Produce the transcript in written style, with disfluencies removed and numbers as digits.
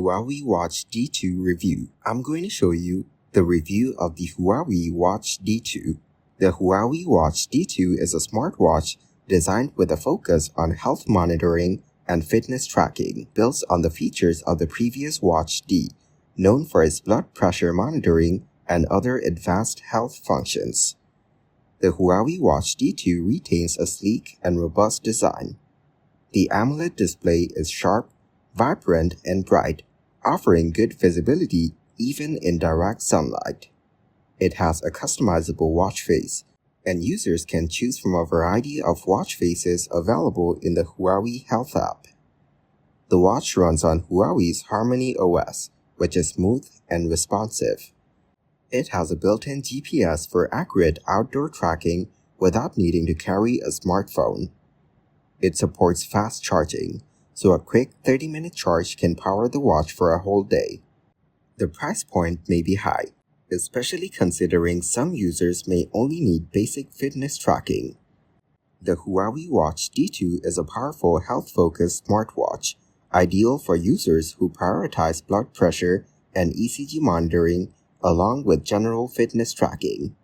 Huawei Watch D2 review. I'm going to show you the review of the Huawei Watch D2. The Huawei Watch D2 is a smartwatch designed with a focus on health monitoring and fitness tracking, built on the features of the previous Watch D, known for its blood pressure monitoring and other advanced health functions. The Huawei Watch D2 retains a sleek and robust design. The AMOLED display is sharp, vibrant, and bright, offering good visibility even in direct sunlight. It has a customizable watch face, and users can choose from a variety of watch faces available in the Huawei Health app. The watch runs on Huawei's Harmony OS, which is smooth and responsive. It has a built-in GPS for accurate outdoor tracking without needing to carry a smartphone. It supports fast charging, so a quick 30-minute charge can power the watch for a whole day. The price point may be high, especially considering some users may only need basic fitness tracking. The Huawei Watch D2 is a powerful health-focused smartwatch, ideal for users who prioritize blood pressure and ECG monitoring along with general fitness tracking.